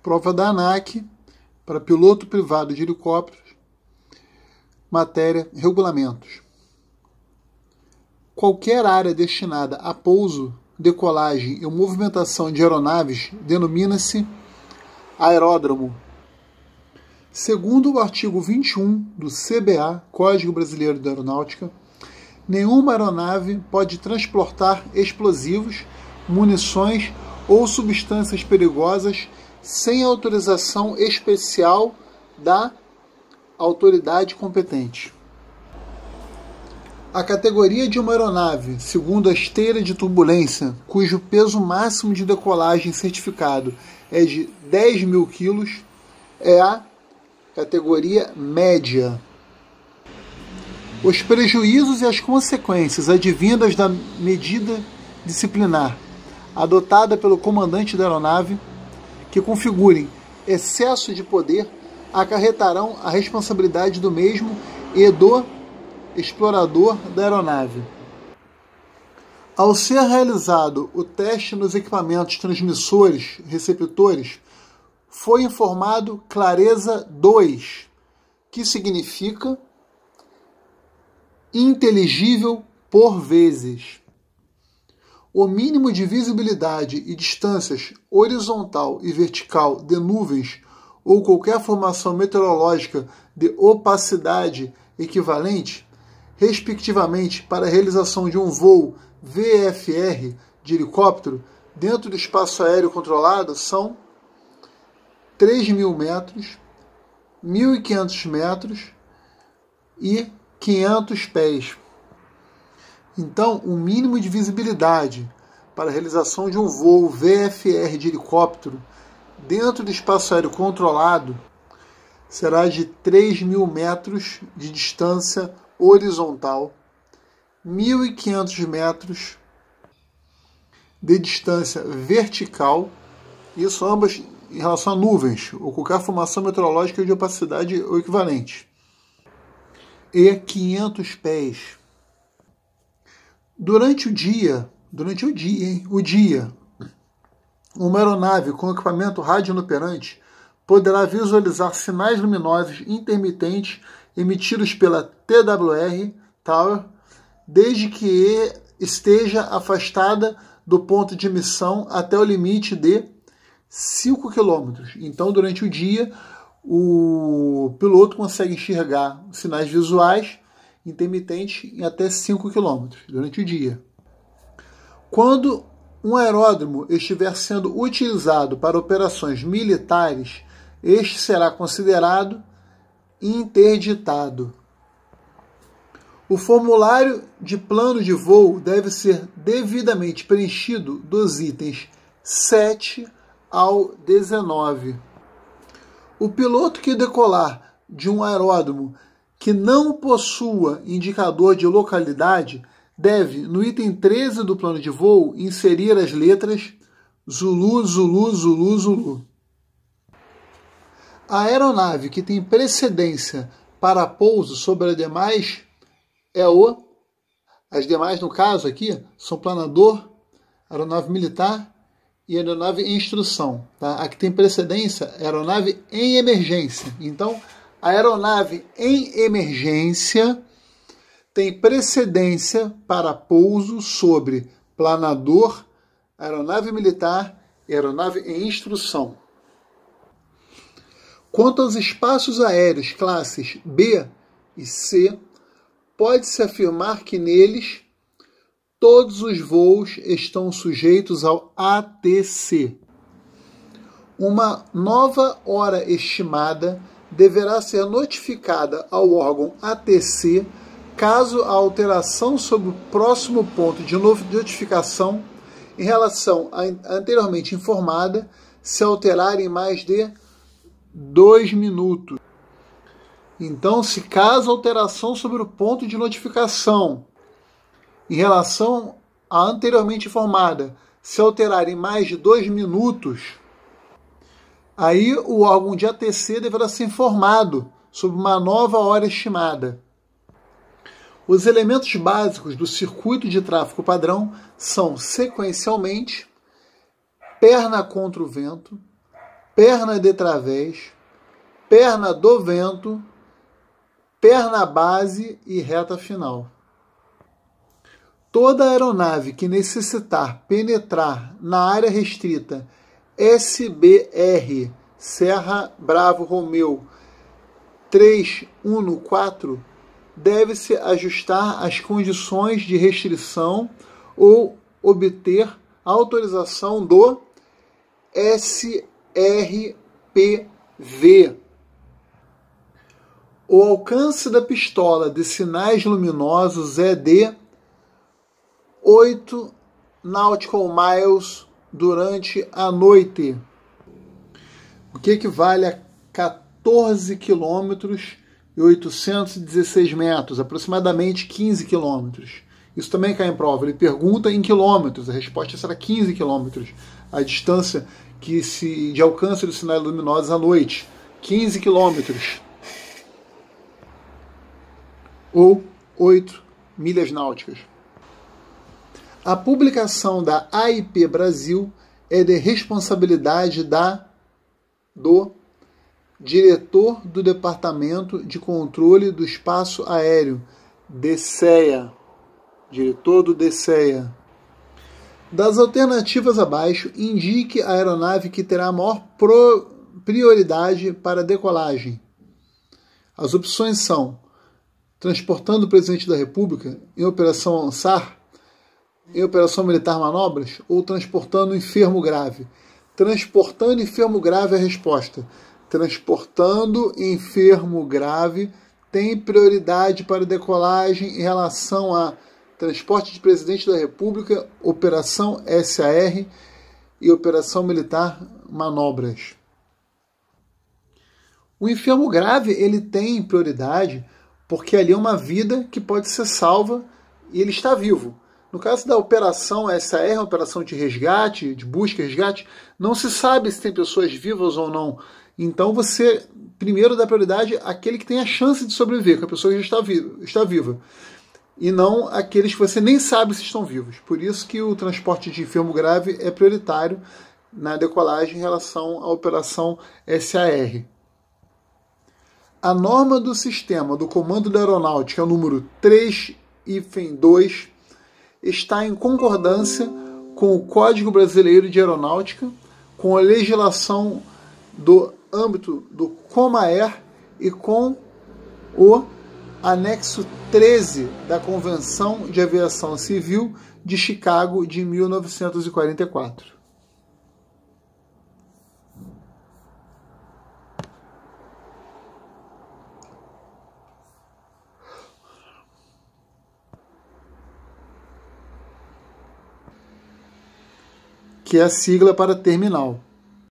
Prova da ANAC para piloto privado de helicópteros. Matéria: regulamentos. Qualquer área destinada a pouso, decolagem e movimentação de aeronaves denomina-se aeródromo. Segundo o artigo 21 do CBA, Código Brasileiro de Aeronáutica, nenhuma aeronave pode transportar explosivos, munições ou substâncias perigosas sem autorização especial da autoridade competente. A categoria de uma aeronave, segundo a esteira de turbulência, cujo peso máximo de decolagem certificado é de 10.000 kg, é a categoria média. Os prejuízos e as consequências advindas da medida disciplinar adotada pelo comandante da aeronave que configurem excesso de poder acarretarão a responsabilidade do mesmo e do explorador da aeronave. Ao ser realizado o teste nos equipamentos transmissores receptores, foi informado clareza 2, que significa inteligível por vezes. O mínimo de visibilidade e distâncias horizontal e vertical de nuvens ou qualquer formação meteorológica de opacidade equivalente, respectivamente, para a realização de um voo VFR de helicóptero dentro do espaço aéreo controlado são 3.000 metros, 1.500 metros e 500 pés. Então, o mínimo de visibilidade para a realização de um voo VFR de helicóptero dentro do espaço aéreo controlado será de 3.000 metros de distância horizontal, 1.500 metros de distância vertical, isso ambas em relação a nuvens ou qualquer formação meteorológica de opacidade ou equivalente, e 500 pés. Durante o dia, uma aeronave com equipamento radioinoperante poderá visualizar sinais luminosos intermitentes emitidos pela TWR, Tower, desde que esteja afastada do ponto de emissão até o limite de 5 km. Então, durante o dia, o piloto consegue enxergar sinais visuais intermitentes em até 5 km durante o dia. Quando um aeródromo estiver sendo utilizado para operações militares, este será considerado interditado. O formulário de plano de voo deve ser devidamente preenchido dos itens 7 ao 19. O piloto que decolar de um aeródromo que não possua indicador de localidade deve, no item 13 do plano de voo, inserir as letras Zulu, Zulu, Zulu, Zulu. A aeronave que tem precedência para pouso sobre as demais as demais, no caso aqui, são planador, aeronave militar e aeronave em instrução. Tá? A que tem precedência é a aeronave em emergência. Então, a aeronave em emergência tem precedência para pouso sobre planador, aeronave militar e aeronave em instrução. Quanto aos espaços aéreos classes B e C, pode-se afirmar que neles todos os voos estão sujeitos ao ATC. Uma nova hora estimada deverá ser notificada ao órgão ATC caso a alteração sobre o próximo ponto de notificação em relação à anteriormente informada se alterar em mais de 2 minutos. Então, se caso a alteração sobre o ponto de notificação em relação à anteriormente informada se alterar em mais de 2 minutos, aí o órgão de ATC deverá ser informado sobre uma nova hora estimada. Os elementos básicos do circuito de tráfego padrão são, sequencialmente, perna contra o vento, perna de través, perna do vento, perna base e reta final. Toda aeronave que necessitar penetrar na área restrita SBR, Serra Bravo Romeu 314, deve-se ajustar às condições de restrição ou obter autorização do SRPV. O alcance da pistola de sinais luminosos é de 8 nautical miles durante a noite, o que equivale a 14 quilômetros e 816 metros, aproximadamente 15 quilômetros. Isso também cai em prova. Ele pergunta em quilômetros, a resposta será 15 quilômetros, a distância de alcance dos sinais luminosos à noite, 15 quilômetros, ou 8 milhas náuticas. A publicação da AIP Brasil é de responsabilidade do diretor do Departamento de Controle do Espaço Aéreo, DCEA, diretor do DCEA. Das alternativas abaixo, indique a aeronave que terá a maior prioridade para decolagem. As opções são: transportando o presidente da República em Operação SAR, em Operação Militar Manobras, ou transportando enfermo grave. Transportando enfermo grave é a resposta. Transportando enfermo grave tem prioridade para decolagem em relação a transporte de presidente da República, Operação SAR e Operação Militar Manobras. O enfermo grave ele tem prioridade porque ali é uma vida que pode ser salva e ele está vivo. No caso da Operação SAR, uma operação de resgate, de busca e resgate, não se sabe se tem pessoas vivas ou não. Então você primeiro dá prioridade àquele que tem a chance de sobreviver, que a pessoa já está viva. E não aqueles que você nem sabe se estão vivos. Por isso que o transporte de enfermo grave é prioritário na decolagem em relação à Operação SAR. A norma do sistema do Comando da Aeronáutica, número 3-2, está em concordância com o Código Brasileiro de Aeronáutica, com a legislação do âmbito do COMAER e com o anexo 13 da Convenção de Aviação Civil de Chicago de 1944. Que é a sigla para terminal.